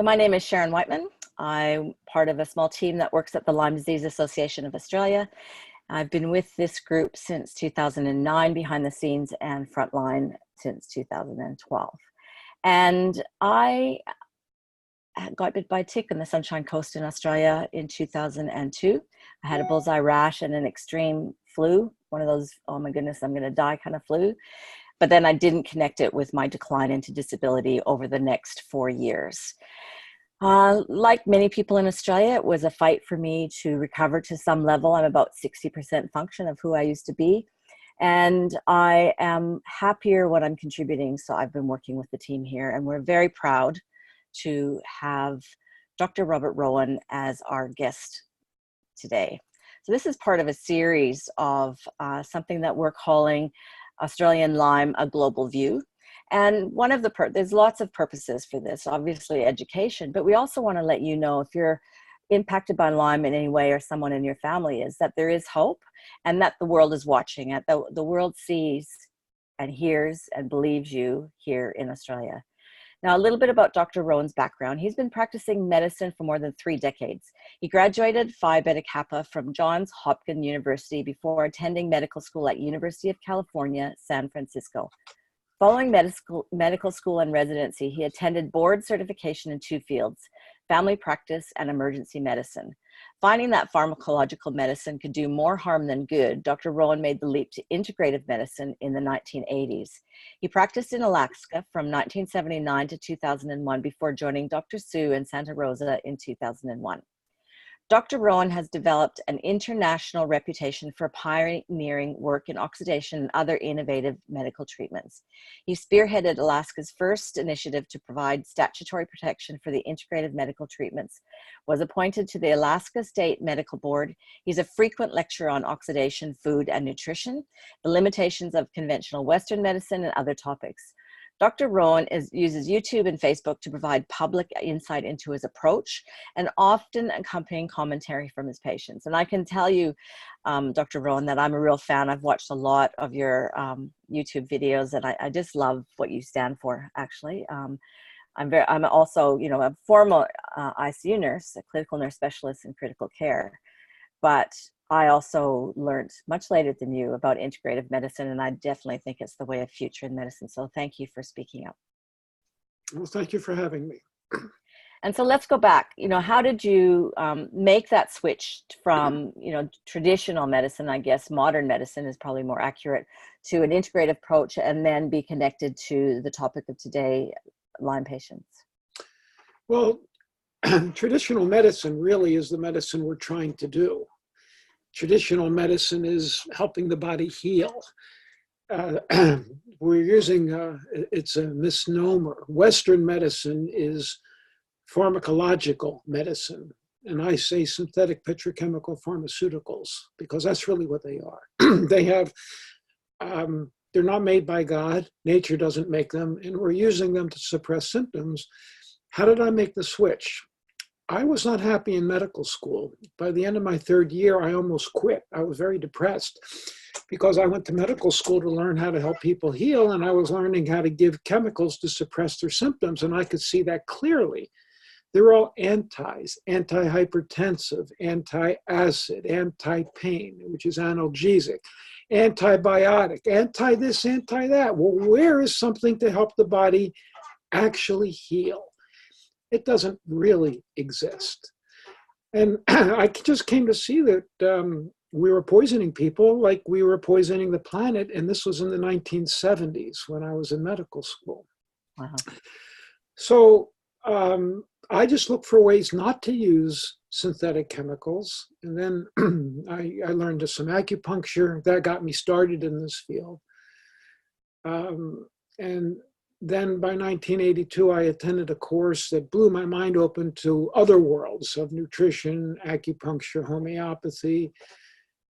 So my name is Sharon Whiteman. I'm part of a small team that works at the Lyme Disease Association of Australia. I've been with this group since 2009, behind the scenes, and frontline since 2012. And I got bit by a tick on the Sunshine Coast in Australia in 2002. I had a bullseye rash and an extreme flu, one of those, oh my goodness, I'm going to die kind of flu. But then I didn't connect it with my decline into disability over the next 4 years. Like many people in Australia, it was a fight for me to recover to some level. I'm about 60% function of who I used to be. And I am happier when I'm contributing. So I've been working with the team here, and we're very proud to have Dr. Robert Rowen as our guest today. So this is part of a series of something that we're calling Australian Lyme, a Global View. And one of there's lots of purposes for this, obviously education, but we also want to let you know if you're impacted by Lyme in any way, or someone in your family is, that there is hope, and that the world is watching it. The world sees and hears and believes you here in Australia. Now, a little bit about Dr. Rowen's background. He's been practicing medicine for more than 3 decades. He graduated Phi Beta Kappa from Johns Hopkins University before attending medical school at University of California, San Francisco. Following medical school and residency, he attended board certification in 2 fields, family practice and emergency medicine. Finding that pharmacological medicine could do more harm than good, Dr. Rowen made the leap to integrative medicine in the 1980s. He practiced in Alaska from 1979 to 2001 before joining Dr. Sue in Santa Rosa in 2001. Dr. Rowen has developed an international reputation for pioneering work in oxidation and other innovative medical treatments. He spearheaded Alaska's first initiative to provide statutory protection for the integrative medical treatments, was appointed to the Alaska State Medical Board. He's a frequent lecturer on oxidation, food, and nutrition, the limitations of conventional Western medicine, and other topics. Dr. Rowen uses YouTube and Facebook to provide public insight into his approach, and often accompanying commentary from his patients. And I can tell you, Dr. Rowen, that I'm a real fan. I've watched a lot of your YouTube videos, and I just love what you stand for, actually. I'm also, a former ICU nurse, a clinical nurse specialist in critical care, but I also learned much later than you about integrative medicine, and I definitely think it's the way of future in medicine. So thank you for speaking up. Well, thank you for having me. And so let's go back. How did you make that switch from, traditional medicine, I guess modern medicine is probably more accurate, to an integrative approach, and then be connected to the topic of today, Lyme patients? Well, traditional medicine really is the medicine we're trying to do. Traditional medicine is helping the body heal. We're using, it's a misnomer. Western medicine is pharmacological medicine. And I say synthetic petrochemical pharmaceuticals, because that's really what they are. They have, they're not made by God. Nature doesn't make them, and we're using them to suppress symptoms. How did I make the switch? I was not happy in medical school. By the end of my 3rd year, I almost quit. I was very depressed because I went to medical school to learn how to help people heal, and I was learning how to give chemicals to suppress their symptoms, and I could see that clearly. They're all antis, antihypertensive, anti-acid, anti-pain, which is analgesic, antibiotic, anti-this, anti-that. Well, where is something to help the body actually heal? It doesn't really exist. And I just came to see that we were poisoning people like we were poisoning the planet. And this was in the 1970s when I was in medical school. Wow. So I just looked for ways not to use synthetic chemicals. And then I learned some acupuncture. That got me started in this field. And then by 1982, I attended a course that blew my mind open to other worlds of nutrition, acupuncture, homeopathy.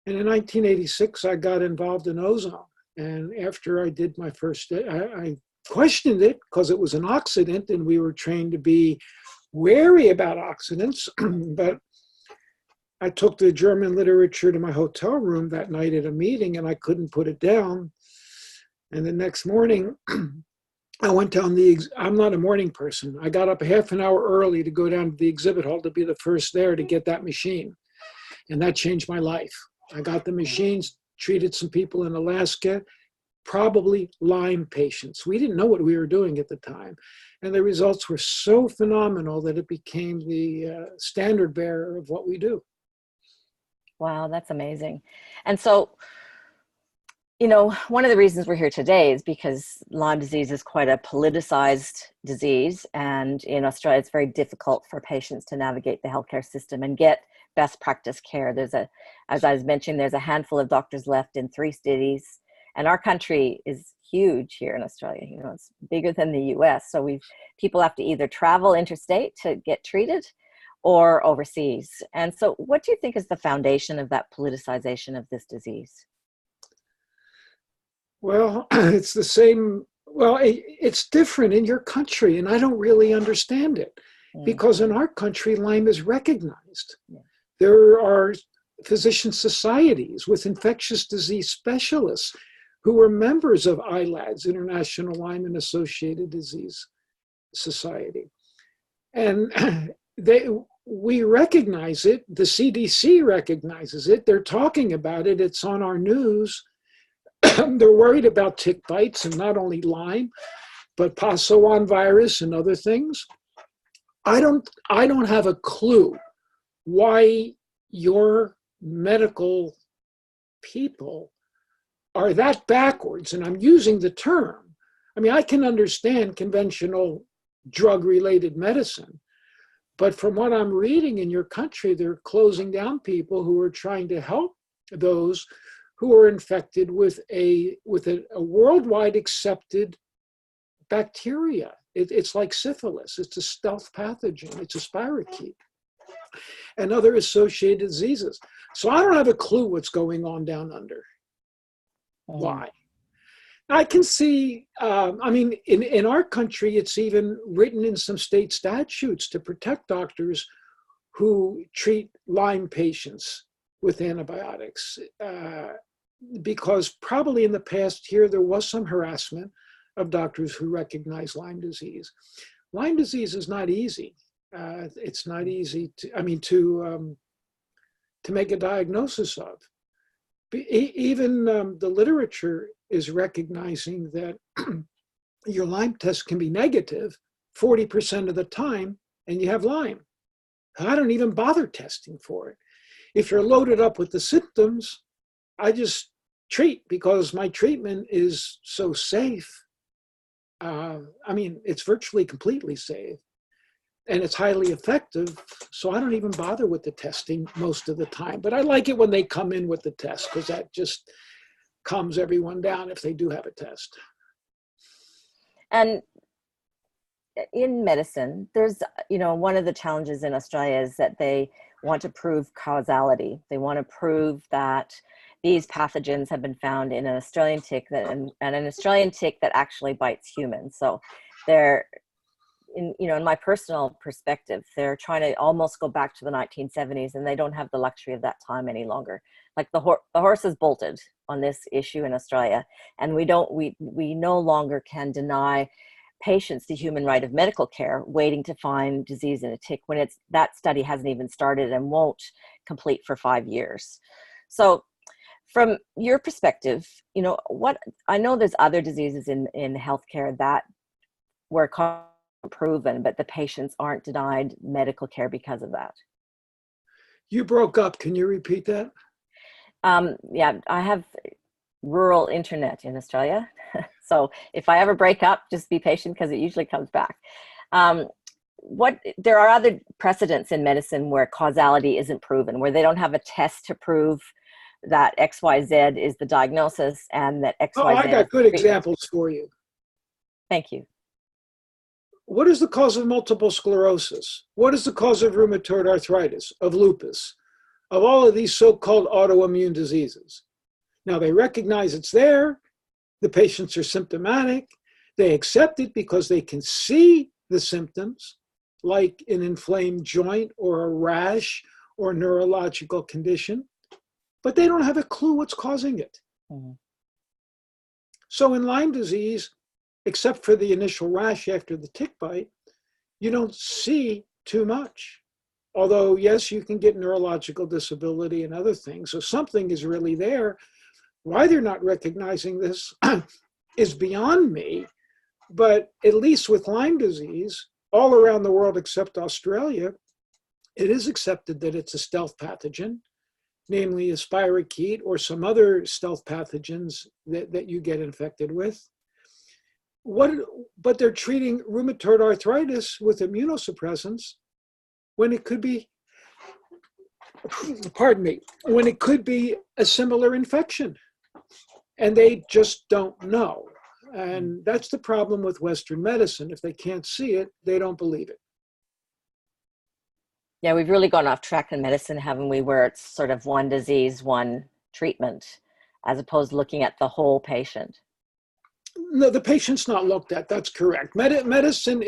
And in 1986, I got involved in Ozone. And after I did my first, I questioned it because it was an oxidant, and we were trained to be wary about oxidants. But I took the German literature to my hotel room that night at a meeting, and I couldn't put it down. And the next morning, I went down I'm not a morning person. I got up a half an hour early to go down to the exhibit hall to be the first there to get that machine. And that changed my life. I got the machines, treated some people in Alaska, probably Lyme patients. We didn't know what we were doing at the time. And the results were so phenomenal that it became the standard bearer of what we do. Wow, that's amazing. And so, you know, one of the reasons we're here today is because Lyme disease is quite a politicized disease. And in Australia, it's very difficult for patients to navigate the healthcare system and get best practice care. As I was mentioning, there's a handful of doctors left in 3 cities. And our country is huge here in Australia. You know, it's bigger than the US. So people have to either travel interstate to get treated or overseas. And so what do you think is the foundation of that politicization of this disease? Well, it's the same. Well, it's different in your country, and I don't really understand it because in our country, Lyme is recognized. Yeah. There are physician societies with infectious disease specialists who are members of ILADS, International Lyme and Associated Disease Society. And we recognize it. The CDC recognizes it. They're talking about it. It's on our news. They're worried about tick bites and not only Lyme, but Pasowan virus and other things. I don't have a clue why your medical people are that backwards. And I'm using the term. I mean, I can understand conventional drug-related medicine, but from what I'm reading in your country, they're closing down people who are trying to help those who are infected with a worldwide accepted bacteria. It's like syphilis. It's a stealth pathogen. It's a spirochete and other associated diseases. So I don't have a clue what's going on down under. Why? I can see, I mean, in our country, it's even written in some state statutes to protect doctors who treat Lyme patients with antibiotics. Because probably in the past year, there was some harassment of doctors who recognize Lyme disease. Lyme disease is not easy. It's not easy to make a diagnosis of. Even the literature is recognizing that your Lyme test can be negative 40% of the time, and you have Lyme. I don't even bother testing for it. If you're loaded up with the symptoms, I just treat because my treatment is so safe. I mean, it's virtually completely safe and it's highly effective. So I don't even bother with the testing most of the time. But I like it when they come in with the test because that just calms everyone down if they do have a test. And in medicine, there's, you know, one of the challenges in Australia is that they want to prove causality. They want to prove that these pathogens have been found in an Australian tick and an Australian tick that actually bites humans. So they're, in my personal perspective, they're trying to almost go back to the 1970s, and they don't have the luxury of that time any longer. Like the horse is bolted on this issue in Australia, and we no longer can deny patients the human right of medical care waiting to find disease in a tick when that study hasn't even started and won't complete for 5 years. So from your perspective, you know, I know there's other diseases in healthcare that were proven, but the patients aren't denied medical care because of that. You broke up. Can you repeat that? Yeah, I have rural internet in Australia. So if I ever break up, just be patient because it usually comes back. There are other precedents in medicine where causality isn't proven, where they don't have a test to prove that XYZ is the diagnosis and that XYZ. Oh, I got good examples for you. Thank you. What is the cause of multiple sclerosis? What is the cause of rheumatoid arthritis, of lupus, of all of these so-called autoimmune diseases? Now, they recognize it's there. The patients are symptomatic. They accept it because they can see the symptoms, like an inflamed joint or a rash or neurological condition, but they don't have a clue what's causing it. Mm-hmm. So in Lyme disease, except for the initial rash after the tick bite, you don't see too much. Although, yes, you can get neurological disability and other things. So something is really there. Why they're not recognizing this is beyond me. But at least with Lyme disease, all around the world except Australia, it is accepted that it's a stealth pathogen, namely a spirochete or some other stealth pathogens that you get infected with. But they're treating rheumatoid arthritis with immunosuppressants when it could be, pardon me, when it could be a similar infection. And they just don't know. And that's the problem with Western medicine. If they can't see it, they don't believe it. Yeah, we've really gone off track in medicine, haven't we, where it's sort of one disease, one treatment, as opposed to looking at the whole patient. No, the patient's not looked at. That's correct. Medicine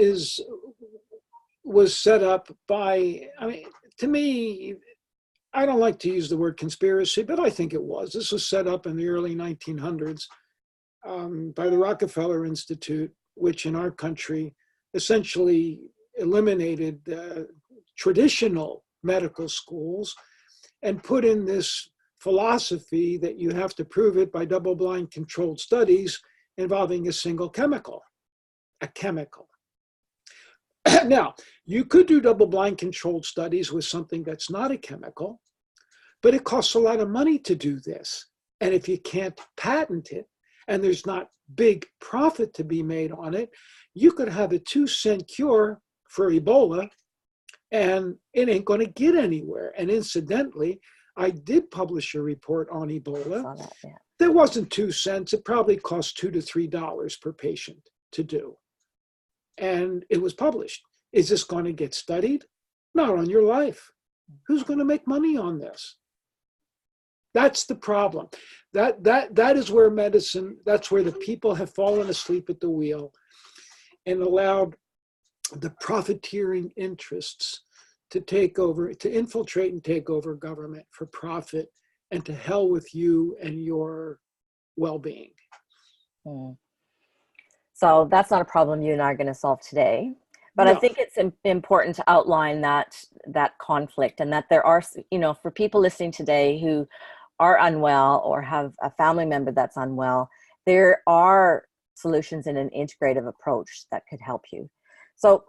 was set up by, I mean, to me, I don't like to use the word conspiracy, but I think it was. This was set up in the early 1900s by the Rockefeller Institute, which in our country essentially eliminated traditional medical schools and put in this philosophy that you have to prove it by double-blind controlled studies involving a single chemical, a chemical. Now, you could do double-blind controlled studies with something that's not a chemical, but it costs a lot of money to do this. And if you can't patent it, and there's not big profit to be made on it, you could have a 2-cent cure for Ebola, and it ain't going to get anywhere. And incidentally, I did publish a report on Ebola. That wasn't 2 cents. It probably cost $2 to $3 per patient to do. And it was published. Is this going to get studied? Not on your life. Who's going to make money on this? That's the problem. That is where medicine, that's where the people have fallen asleep at the wheel and allowed the profiteering interests to take over, to infiltrate and take over government for profit, and to hell with you and your well-being. So that's not a problem you and I are going to solve today. But no. I think it's important to outline that conflict, and that there are, for people listening today who are unwell or have a family member that's unwell, there are solutions in an integrative approach that could help you. So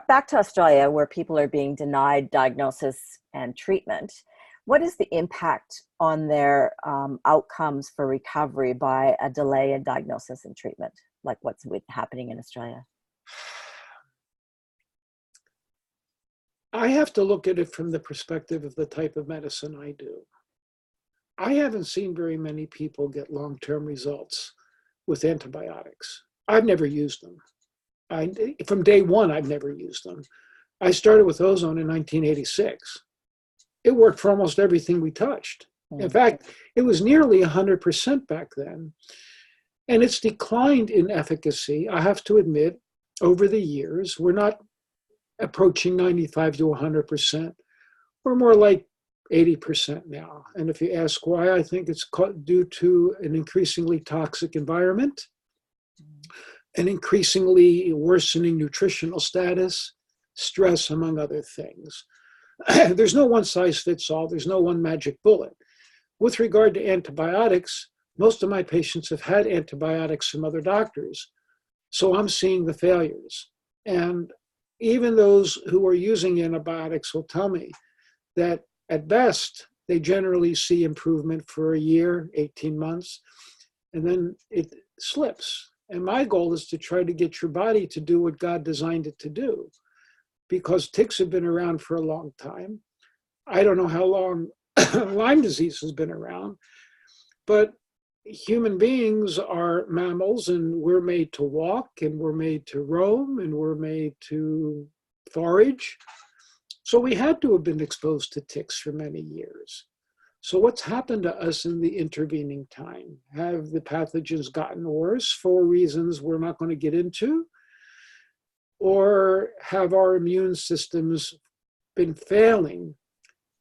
back to Australia, where people are being denied diagnosis and treatment, what is the impact on their outcomes for recovery by a delay in diagnosis and treatment, like what's happening in Australia? I have to look at it from the perspective of the type of medicine I do. I haven't seen very many people get long-term results with antibiotics. I've never used them. From day one, I've never used them. I started with Ozone in 1986. It worked for almost everything we touched. In fact, it was nearly 100% back then. And it's declined in efficacy, I have to admit, over the years. We're not approaching 95 to 100%. We're more like 80% now. And if you ask why, I think it's due to an increasingly toxic environment, an increasingly worsening nutritional status, stress, among other things. There's no one size fits all. There's no one magic bullet. With regard to antibiotics, most of my patients have had antibiotics from other doctors. So I'm seeing the failures. And even those who are using antibiotics will tell me that at best, they generally see improvement for a year, 18 months, and then it slips. And my goal is to try to get your body to do what God designed it to do, because ticks have been around for a long time. I don't know how long Lyme disease has been around, but human beings are mammals, and we're made to walk, and we're made to roam, and we're made to forage. So we had to have been exposed to ticks for many years. So what's happened to us in the intervening time? Have the pathogens gotten worse for reasons we're not going to get into? Or have our immune systems been failing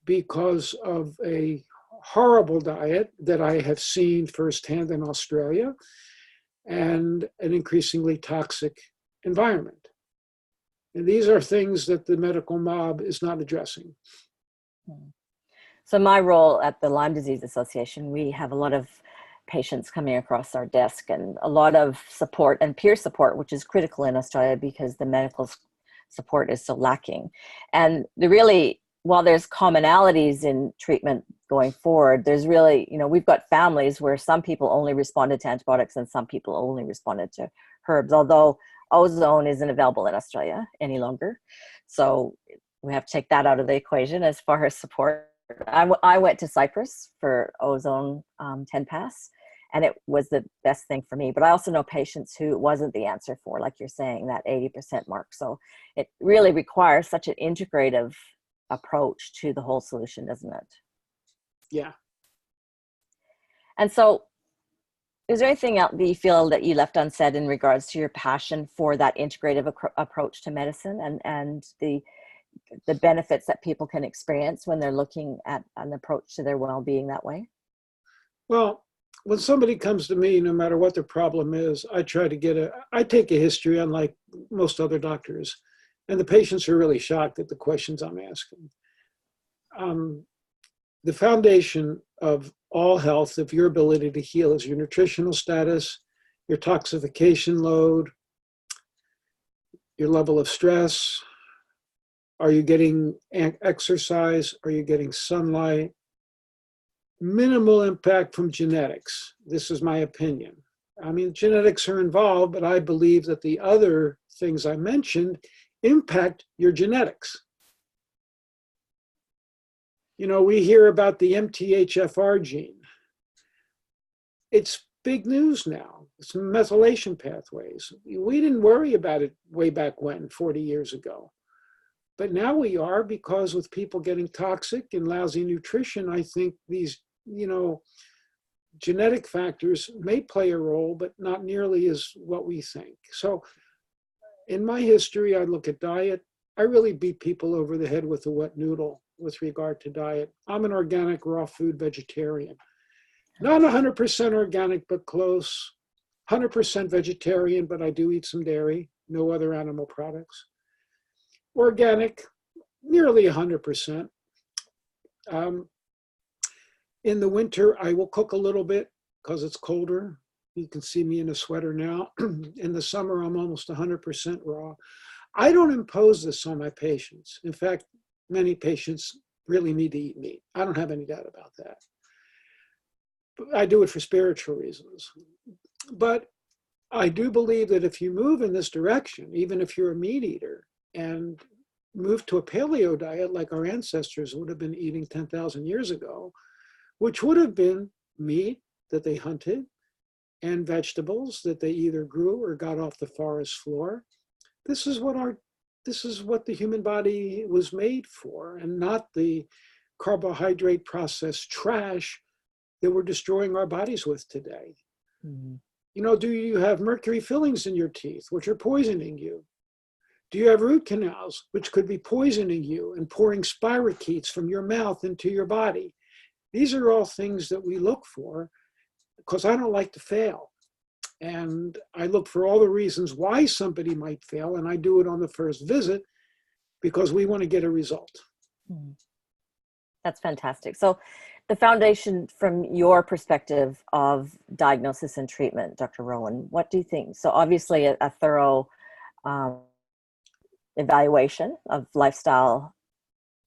because of a horrible diet that I have seen firsthand in Australia, and an increasingly toxic environment. And these are things that the medical mob is not addressing. So my role at the Lyme Disease Association, we have a lot of patients coming across our desk and a lot of support and peer support, which is critical in Australia because the medical support is so lacking. And while there's commonalities in treatment going forward, there's really, we've got families where some people only responded to antibiotics and some people only responded to herbs, although Ozone isn't available in Australia any longer. So we have to take that out of the equation as far as support. I went to Cyprus for Ozone 10 pass, and it was the best thing for me. But I also know patients who it wasn't the answer for, like you're saying, that 80% mark. So it really requires such an integrative approach to the whole solution, doesn't it? Yeah. And so is there anything else that you feel that you left unsaid in regards to your passion for that integrative approach to medicine and the benefits that people can experience when they're looking at an approach to their well-being that way? Well, when somebody comes to me, no matter what their problem is, I take a history, unlike most other doctors, and the patients are really shocked at the questions I'm asking. The foundation of all health, of your ability to heal, is your nutritional status, your toxification load, your level of stress. Are you getting exercise? Are you getting sunlight? Minimal impact from genetics. This is my opinion. I mean, genetics are involved, but I believe that the other things I mentioned impact your genetics. We hear about the MTHFR gene. It's big news now. It's methylation pathways. We didn't worry about it way back when, 40 years ago. But now we are, because with people getting toxic and lousy nutrition, I think these, genetic factors may play a role, but not nearly as what we think. So in my history, I look at diet. I really beat people over the head with a wet noodle with regard to diet. I'm an organic raw food vegetarian. Not 100% organic, but close. 100% vegetarian, but I do eat some dairy, no other animal products. Organic, nearly 100%. In the winter, I will cook a little bit because it's colder. You can see me in a sweater now. In the summer, I'm almost 100% raw. I don't impose this on my patients. In fact, many patients really need to eat meat. I don't have any doubt about that. But I do it for spiritual reasons. But I do believe that if you move in this direction, even if you're a meat eater, and move to a paleo diet like our ancestors would have been eating 10,000 years ago, which would have been meat that they hunted and vegetables that they either grew or got off the forest floor. This is what the human body was made for, and not the carbohydrate processed trash that we're destroying our bodies with today. Mm-hmm. Do you have mercury fillings in your teeth, which are poisoning you? Do you have root canals, which could be poisoning you and pouring spirochetes from your mouth into your body? These are all things that we look for, because I don't like to fail. And I look for all the reasons why somebody might fail, and I do it on the first visit because we want to get a result. That's fantastic. So the foundation from your perspective of diagnosis and treatment, Dr. Rowen, what do you think? So obviously a thorough evaluation of lifestyle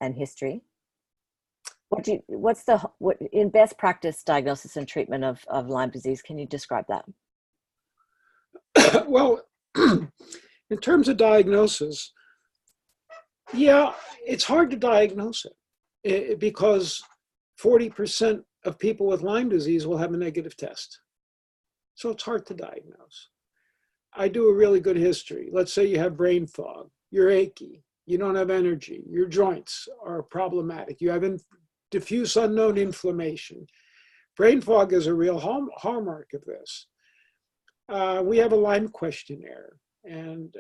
and history. What's in best practice diagnosis and treatment of Lyme disease? Can you describe that? Well, in terms of diagnosis, yeah, it's hard to diagnose it because 40% of people with Lyme disease will have a negative test. So it's hard to diagnose. I do a really good history. Let's say you have brain fog, you're achy, you don't have energy, your joints are problematic, you have diffuse unknown inflammation. Brain fog is a real hallmark of this. We have a Lyme questionnaire, and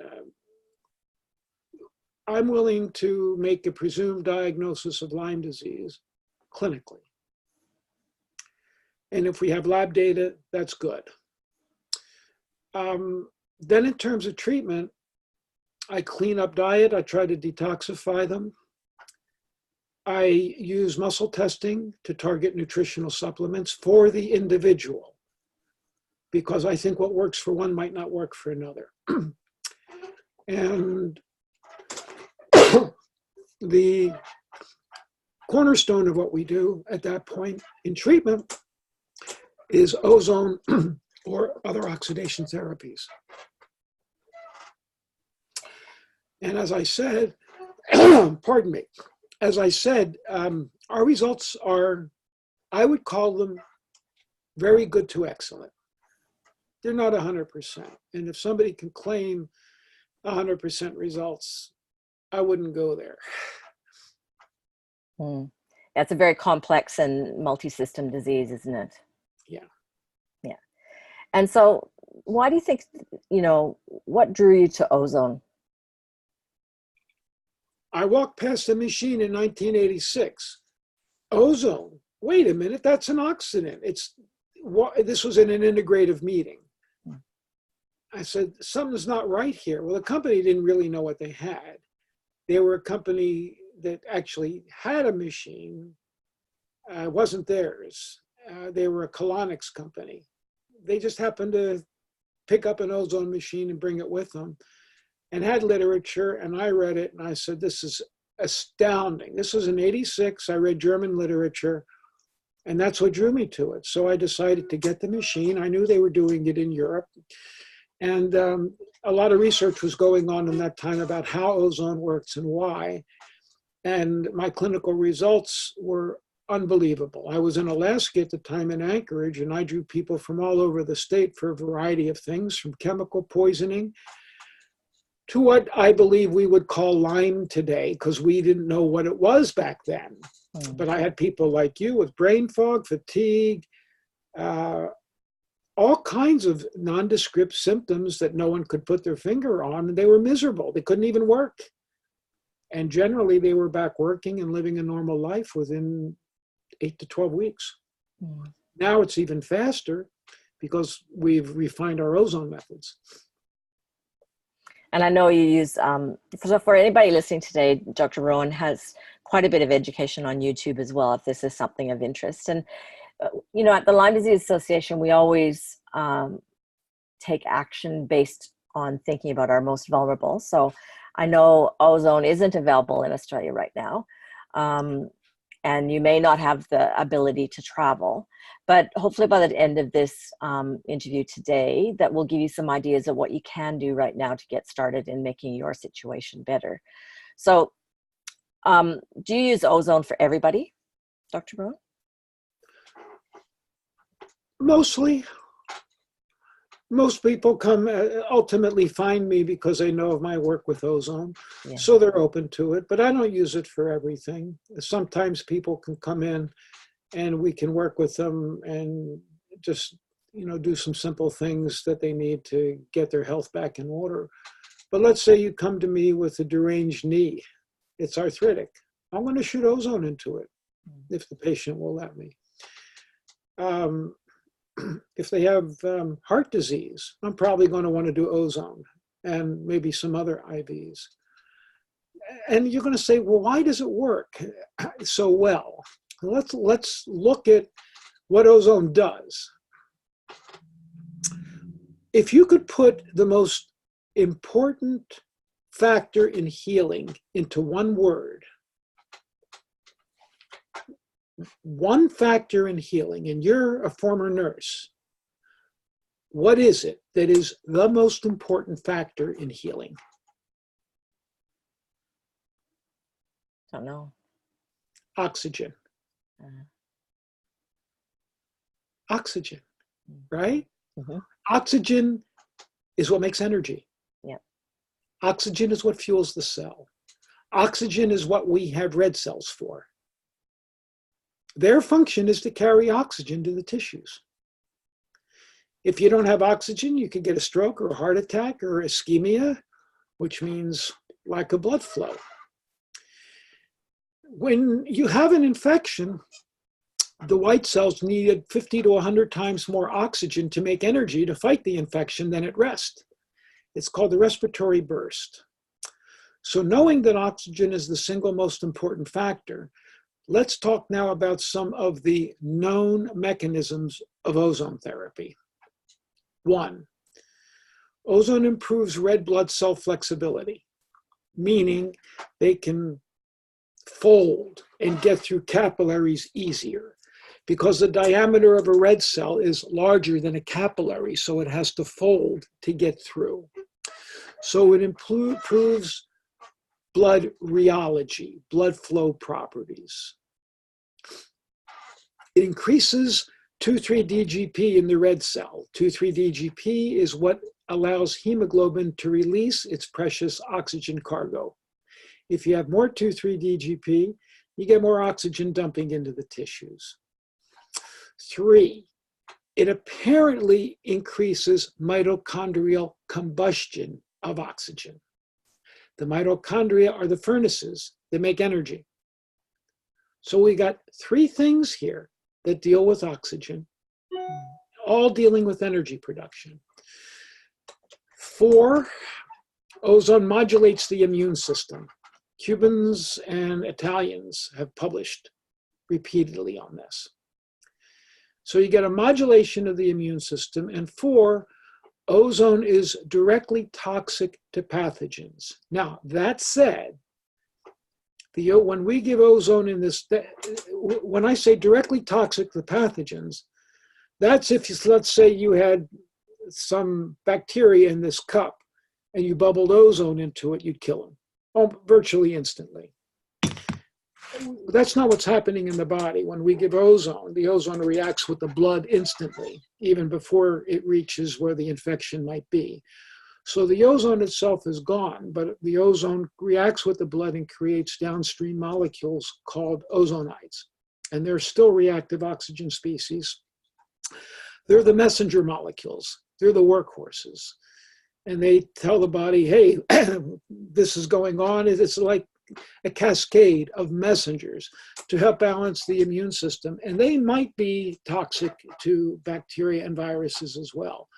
I'm willing to make a presumed diagnosis of Lyme disease clinically. And if we have lab data, that's good. Then in terms of treatment, I clean up diet. I try to detoxify them. I use muscle testing to target nutritional supplements for the individual, because I think what works for one might not work for another. And the cornerstone of what we do at that point in treatment is ozone or other oxidation therapies. And as I said, pardon me, as I said, our results are, I would call them very good to excellent. They're not 100%. And if somebody can claim 100% results, I wouldn't go there. That's a very complex and multi-system disease, isn't it? Yeah. Yeah. And so why do you think, what drew you to ozone? I walked past a machine in 1986. Ozone, wait a minute, that's an oxidant. This was in an integrative meeting. I said, something's not right here. Well, the company didn't really know what they had. They were a company that actually had a machine. It wasn't theirs. They were a colonics company. They just happened to pick up an ozone machine and bring it with them, and had literature, and I read it, and I said, this is astounding. This was in '86. I read German literature, and that's what drew me to it. So I decided to get the machine. I knew they were doing it in Europe. And a lot of research was going on in that time about how ozone works and why. And my clinical results were unbelievable. I was in Alaska at the time in Anchorage, and I drew people from all over the state for a variety of things, from chemical poisoning to what I believe we would call Lyme today, because we didn't know what it was back then. But I had people like you with brain fog, fatigue, all kinds of nondescript symptoms that no one could put their finger on, and they were miserable. They couldn't even work. And generally, they were back working and living a normal life within 8 to 12 weeks. Now it's even faster because we've refined our ozone methods. And I know you use, so for anybody listening today, Dr. Rowen has quite a bit of education on YouTube as well, if this is something of interest. And, at the Lyme Disease Association, we always take action based on thinking about our most vulnerable. So I know ozone isn't available in Australia right now. And you may not have the ability to travel, but hopefully by the end of this interview today, that will give you some ideas of what you can do right now to get started in making your situation better. So do you use ozone for everybody, Dr. Rowen? Mostly. Most people come ultimately find me because they know of my work with ozone. Yeah. So they're open to it, but I don't use it for everything. Sometimes people can come in and we can work with them and just, do some simple things that they need to get their health back in order. But let's say you come to me with a deranged knee. It's arthritic. I'm going to shoot ozone into it if the patient will let me. If they have heart disease, I'm probably going to want to do ozone and maybe some other IVs. And you're going to say, well, why does it work so well? Let's look at what ozone does. If you could put the most important factor in healing into one word, one factor in healing, and you're a former nurse, what is it that is the most important factor in healing? Don't know. Oxygen. Oxygen, right? Mm-hmm. Oxygen is what makes energy. Yeah. Oxygen is what fuels the cell. Oxygen is what we have red cells for. Their function is to carry oxygen to the tissues. If you don't have oxygen, you can get a stroke or a heart attack or ischemia, which means lack of blood flow. When you have an infection, the white cells needed 50 to 100 times more oxygen to make energy to fight the infection than at rest. It's called the respiratory burst. So knowing that oxygen is the single most important factor, let's talk now about some of the known mechanisms of ozone therapy. 1, ozone improves red blood cell flexibility, meaning they can fold and get through capillaries easier because the diameter of a red cell is larger than a capillary, so it has to fold to get through. So it improves blood rheology, blood flow properties. It increases 2,3-DGP in the red cell. 2,3-DGP is what allows hemoglobin to release its precious oxygen cargo. If you have more 2,3-DGP, you get more oxygen dumping into the tissues. 3, it apparently increases mitochondrial combustion of oxygen. The mitochondria are the furnaces that make energy. So we got 3 things here that deal with oxygen, all dealing with energy production. 4, ozone modulates the immune system. Cubans and Italians have published repeatedly on this. So you get a modulation of the immune system. And 4, ozone is directly toxic to pathogens. Now, that said, when we give ozone in this, when I say directly toxic to pathogens, that's if, let's say you had some bacteria in this cup and you bubbled ozone into it, you'd kill them virtually instantly. That's not what's happening in the body. When we give ozone, the ozone reacts with the blood instantly, even before it reaches where the infection might be. So the ozone itself is gone, but the ozone reacts with the blood and creates downstream molecules called ozonides. And they're still reactive oxygen species. They're the messenger molecules. They're the workhorses. And they tell the body, hey, this is going on. It's like a cascade of messengers to help balance the immune system. And they might be toxic to bacteria and viruses as well.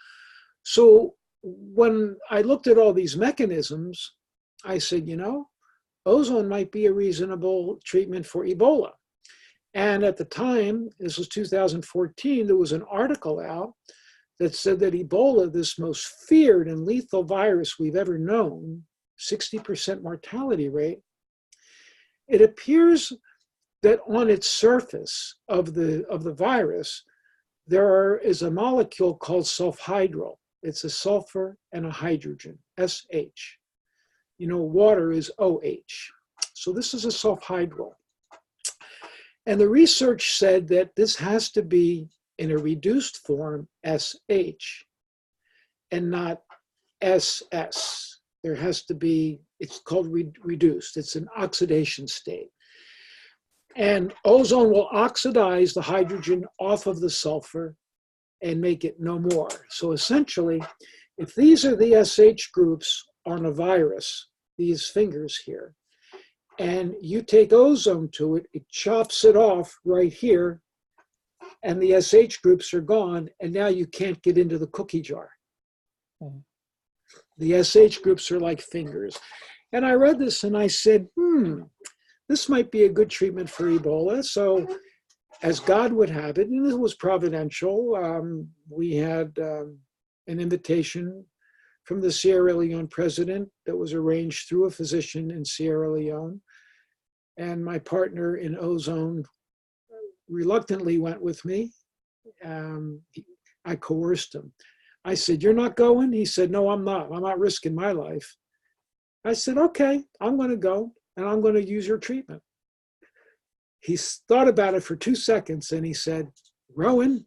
So when I looked at all these mechanisms, I said, you know, ozone might be a reasonable treatment for Ebola. And at the time, this was 2014, there was an article out that said that Ebola, this most feared and lethal virus we've ever known, 60% mortality rate, it appears that on its surface of the virus, there is a molecule called sulfhydryl. It's a sulfur and a hydrogen, SH. You know, water is OH. So this is a sulfhydryl. And the research said that this has to be in a reduced form, SH, and not SS. There has to be, it's called reduced. It's an oxidation state. And ozone will oxidize the hydrogen off of the sulfur and make it no more. So essentially, if these are the SH groups on a virus, these fingers here, and you take ozone to it, it chops it off right here, and the SH groups are gone, and now you can't get into the cookie jar. The SH groups are like fingers. And I read this and I said, this might be a good treatment for Ebola. So as God would have it, and it was providential, we had an invitation from the Sierra Leone president that was arranged through a physician in Sierra Leone. And my partner in Ozone reluctantly went with me. I coerced him. I said, "You're not going?" He said, "No, I'm not. I'm not risking my life." I said, "Okay, I'm going to go and I'm going to use your treatment." He thought about it for 2 seconds and he said, "Rowen,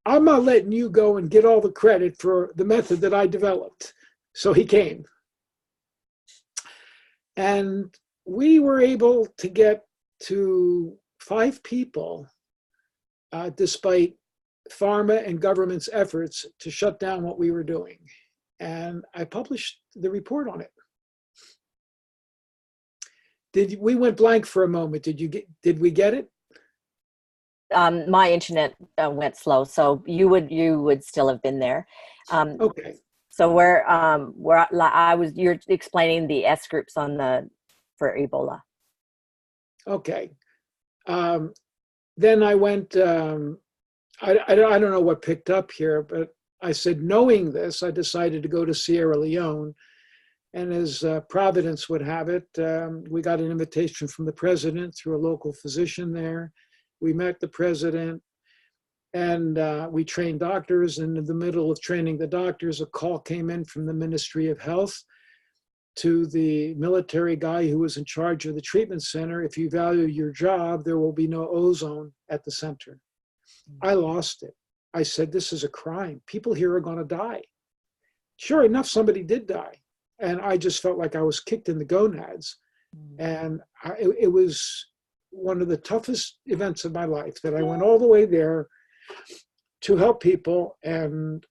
I'm not letting you go and get all the credit for the method that I developed." So he came. And we were able to get to 5 people, despite pharma and government's efforts to shut down what we were doing. And I published the report on it. We went blank for a moment. Did we get it? my internet went slow, so you would still have been there. Okay. So you're explaining the S groups on the for Ebola. Okay. Then I went, I don't know what picked up here, but I said, knowing this, I decided to go to Sierra Leone. And as Providence would have it, we got an invitation from the president through a local physician there. We met the president and we trained doctors. And in the middle of training the doctors, a call came in from the Ministry of Health to the military guy who was in charge of the treatment center. If you value your job, there will be no ozone at the center. I lost it. I said, this is a crime. People here are going to die. Sure enough, somebody did die. And I just felt like I was kicked in the gonads. And it was one of the toughest events of my life, that I went all the way there to help people. And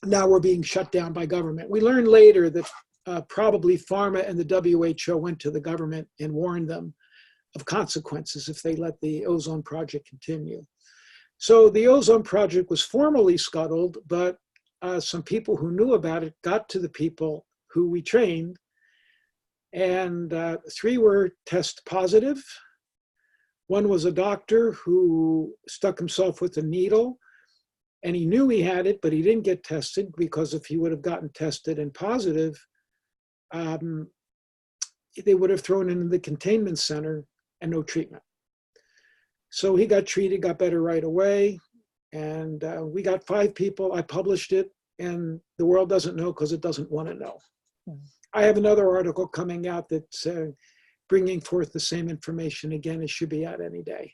now we're being shut down by government. We learned later that probably pharma and the WHO went to the government and warned them of consequences if they let the ozone project continue. So the ozone project was formally scuttled, but some people who knew about it got to the people who we trained, and 3 were test positive. 1 was a doctor who stuck himself with a needle, and he knew he had it, but he didn't get tested, because if he would have gotten tested and positive, they would have thrown him in the containment center and no treatment. So he got treated, got better right away. And we got 5 people. I published it, and the world doesn't know because it doesn't want to know. I have another article coming out that's bringing forth the same information again. It should be out any day.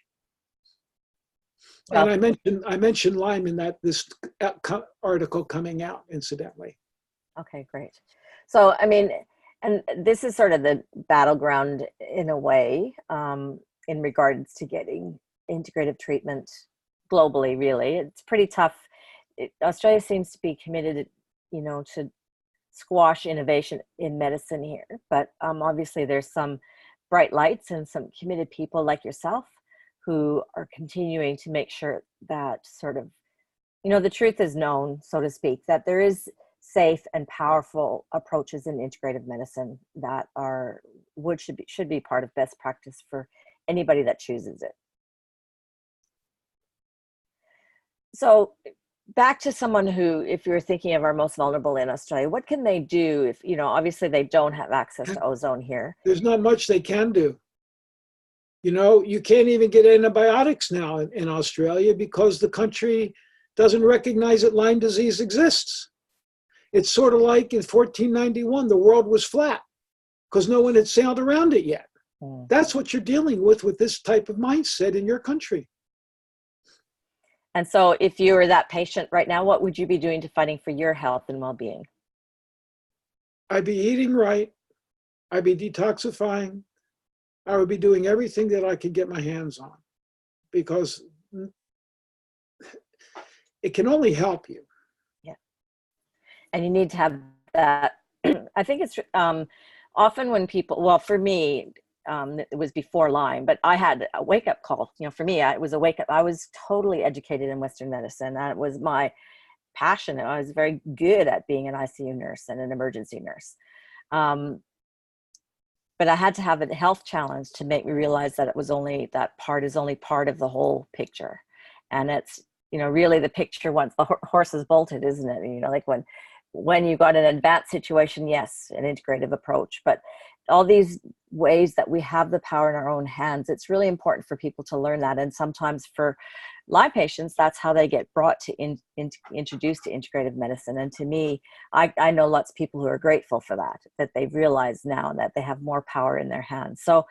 Well, And I mentioned Lyme in this article coming out, incidentally. okay, great. So, I mean, and this is sort of the battleground in a way, in regards to getting integrative treatment globally, really. It's pretty tough. Australia seems to be committed, to squash innovation in medicine here. But obviously there's some bright lights and some committed people like yourself who are continuing to make sure that sort of, the truth is known, so to speak, that there is safe and powerful approaches in integrative medicine that should be part of best practice for anybody that chooses it. So back to someone who, if you're thinking of our most vulnerable in Australia, what can they do if, obviously they don't have access to ozone here? There's not much they can do. You can't even get antibiotics now in Australia because the country doesn't recognize that Lyme disease exists. It's sort of like in 1491, the world was flat because no one had sailed around it yet. That's what you're dealing with this type of mindset in your country. And so if you were that patient right now, what would you be doing to fighting for your health and well-being? I'd be eating right. I'd be detoxifying. I would be doing everything that I could get my hands on, because it can only help you. Yeah. And you need to have that. I think it's often when people, well, for me, it was before Lyme, but I had a wake-up call. For me, it was a wake-up. I was totally educated in Western medicine. That was my passion. I was very good at being an ICU nurse and an emergency nurse. But I had to have a health challenge to make me realize that that part is only part of the whole picture. And it's, really the picture once the horse is bolted, isn't it? Like when you got an advanced situation, yes, an integrative approach, but all these ways that we have the power in our own hands, it's really important for people to learn that. And sometimes for Lyme patients, that's how they get brought to introduced to integrative medicine. And to me, I know lots of people who are grateful for that they've realized now that they have more power in their hands. So,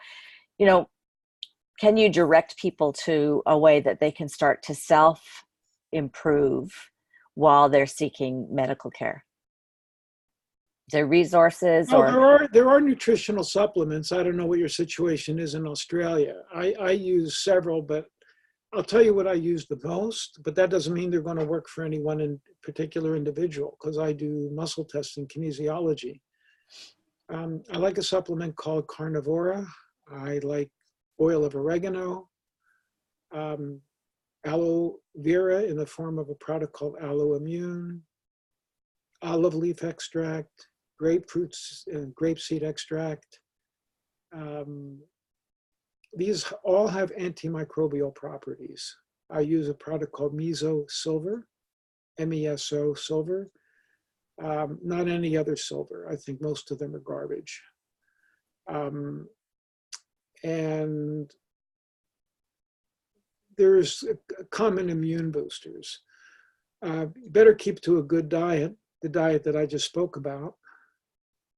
can you direct people to a way that they can start to self-improve while they're seeking medical care? Their resources? Well, there are nutritional supplements. I don't know what your situation is in Australia. I use several, but I'll tell you what I use the most, but that doesn't mean they're going to work for any one in particular individual, because I do muscle testing, kinesiology. I like a supplement called Carnivora. I like oil of oregano. aloe vera in the form of a product called aloe immune, olive leaf extract, grapefruit and grapeseed extract. These all have antimicrobial properties. I use a product called Meso Silver, MESO Silver, not any other silver. I think most of them are garbage. And there's common immune boosters. Better keep to a good diet, the diet that I just spoke about.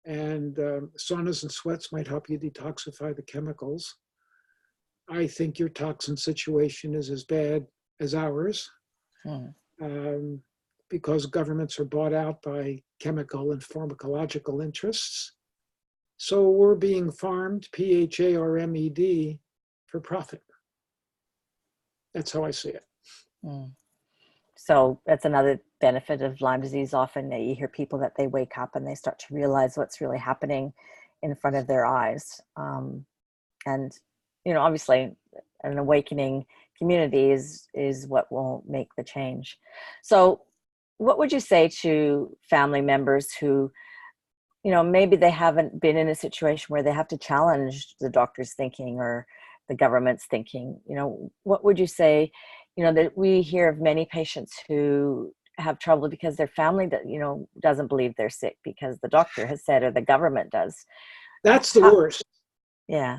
And saunas and sweats might help you detoxify the chemicals. I think your toxin situation is as bad as ours, because governments are bought out by chemical and pharmacological interests. So we're being farmed, PHARMED, for profit. That's how I see it. So that's another benefit of Lyme disease. Often you hear people that they wake up and they start to realize what's really happening in front of their eyes. And, you know, obviously an awakening community is what will make the change. So what would you say to family members who, you know, maybe they haven't been in a situation where they have to challenge the doctor's thinking or the government's thinking? You know, what would you say? You know, that we hear of many patients who have trouble because their family, you know, doesn't believe they're sick because the doctor has said or the government does. That's the worst. Yeah.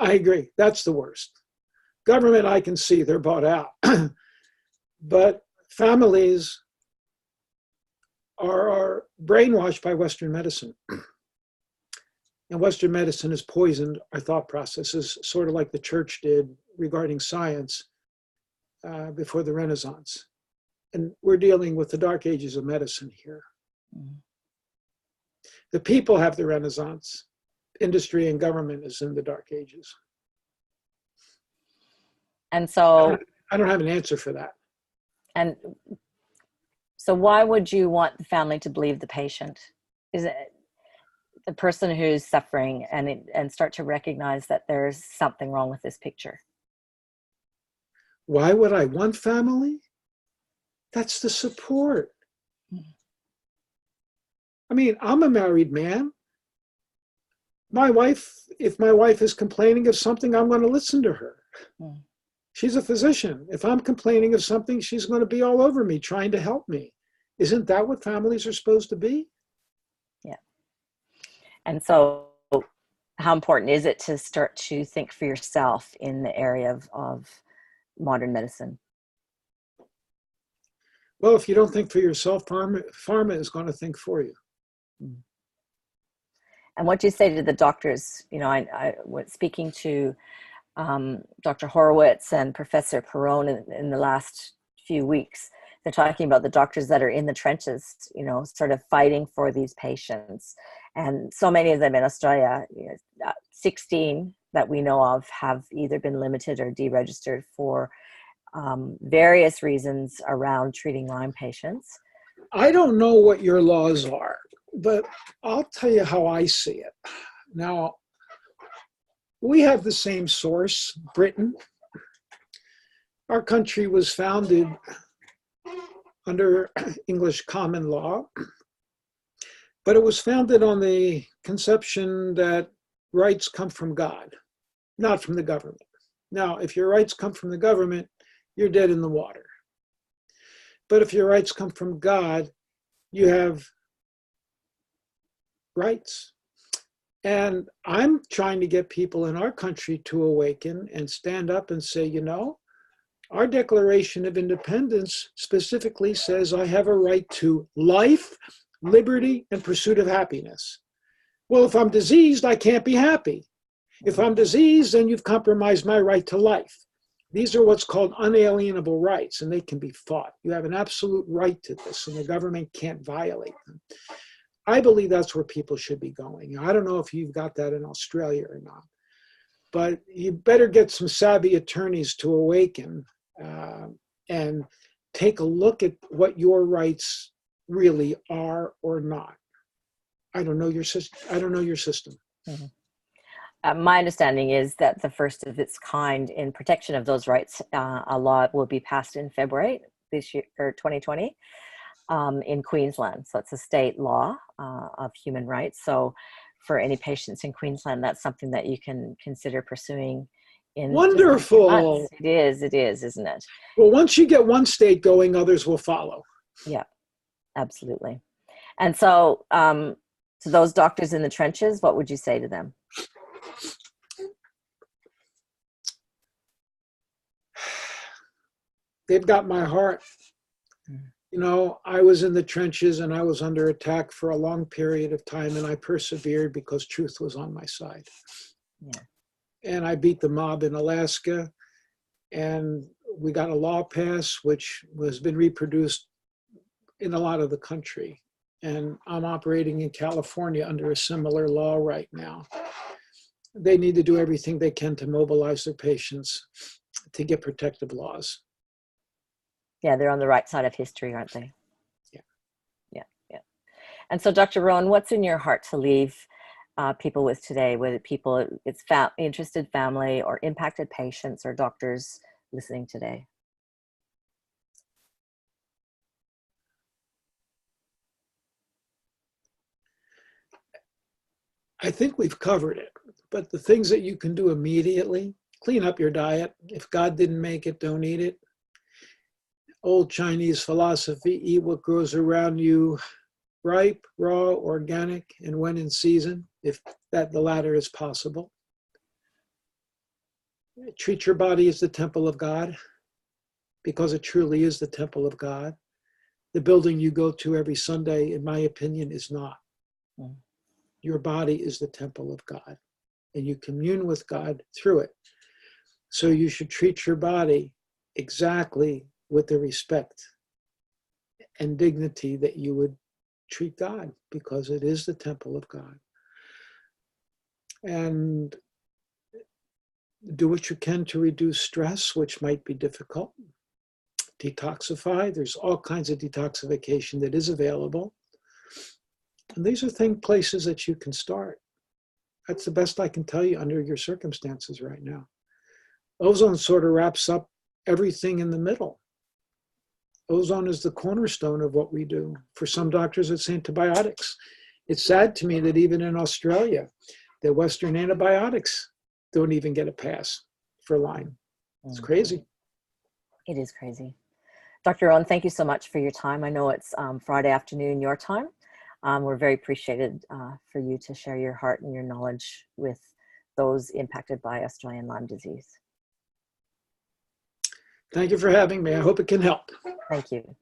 I agree. That's the worst. Government, I can see they're bought out. But families are brainwashed by Western medicine. And Western medicine has poisoned our thought processes, sort of like the church did regarding science before the Renaissance. And we're dealing with the dark ages of medicine here. The people have the Renaissance. Industry and government is in the dark ages. And so I don't have an answer for that. And so why would you want the family to believe the patient? Is it the person who's suffering and start to recognize that there's something wrong with this picture? Why would I want family? That's the support. I mean, I'm a married man. My wife, if my wife is complaining of something, I'm going to listen to her. She's a physician. If I'm complaining of something, she's going to be all over me, trying to help me. Isn't that what families are supposed to be? Yeah. And so how important is it to start to think for yourself in the area of modern medicine? Well, if you don't think for yourself, pharma is going to think for you. And what do you say to the doctors? You know, I was speaking to Dr. Horowitz and Professor Perrone in the last few weeks. They're talking about the doctors that are in the trenches, you know, sort of fighting for these patients. And so many of them in Australia, 16 that we know of, have either been limited or deregistered for various reasons around treating Lyme patients. I don't know what your laws are, but I'll tell you how I see it. Now, we have the same source, Britain. Our country was founded under English common law, but it was founded on the conception that rights come from God, not from the government. Now, if your rights come from the government, you're dead in the water. But if your rights come from God, you have rights. And I'm trying to get people in our country to awaken and stand up and say, you know, our Declaration of Independence specifically says I have a right to life, liberty, and pursuit of happiness. Well, if I'm diseased, I can't be happy. If I'm diseased, then you've compromised my right to life. These are what's called unalienable rights, and they can be fought. You have an absolute right to this, and the government can't violate them. I believe that's where people should be going. I don't know if you've got that in Australia or not, but you better get some savvy attorneys to awaken and take a look at what your rights really are or not. I don't know your system. Mm-hmm. My understanding is that the first of its kind in protection of those rights, a law will be passed in February this year, or 2020, in Queensland. So it's a state law of human rights. So for any patients in Queensland, that's something that you can consider pursuing in just a few months. Wonderful. It is, isn't it? Well, once you get one state going, others will follow. Yeah, absolutely. And so to those doctors in the trenches, what would you say to them? They've got my heart. You know, I was in the trenches and I was under attack for a long period of time, and I persevered because truth was on my side. Yeah. And I beat the mob in Alaska, and we got a law passed, which has been reproduced in a lot of the country. And I'm operating in California under a similar law right now. They need to do everything they can to mobilize their patients to get protective laws. Yeah, they're on the right side of history, aren't they? Yeah. Yeah, yeah. And so, Dr. Rowen, what's in your heart to leave people with today, whether people, it's interested family or impacted patients or doctors listening today? I think we've covered it, but the things that you can do immediately: clean up your diet. If God didn't make it, don't eat it. Old Chinese philosophy: eat what grows around you, ripe, raw, organic, and when in season, if the latter is possible. Treat your body as the temple of God, because it truly is the temple of God. The building you go to every Sunday, in my opinion, is not. Mm. Your body is the temple of God, and you commune with God through it. So you should treat your body exactly with the respect and dignity that you would treat God, because it is the temple of God. And do what you can to reduce stress, which might be difficult. Detoxify. There's all kinds of detoxification that is available. And these are places that you can start. That's the best I can tell you under your circumstances right now. Ozone sort of wraps up everything in the middle. Ozone is the cornerstone of what we do. For some doctors, it's antibiotics. It's sad to me that even in Australia, the Western antibiotics don't even get a pass for Lyme. It's crazy. It is crazy. Dr. Rowen, thank you so much for your time. I know it's Friday afternoon, your time. We're very appreciated for you to share your heart and your knowledge with those impacted by Australian Lyme disease. Thank you for having me. I hope it can help. Thank you.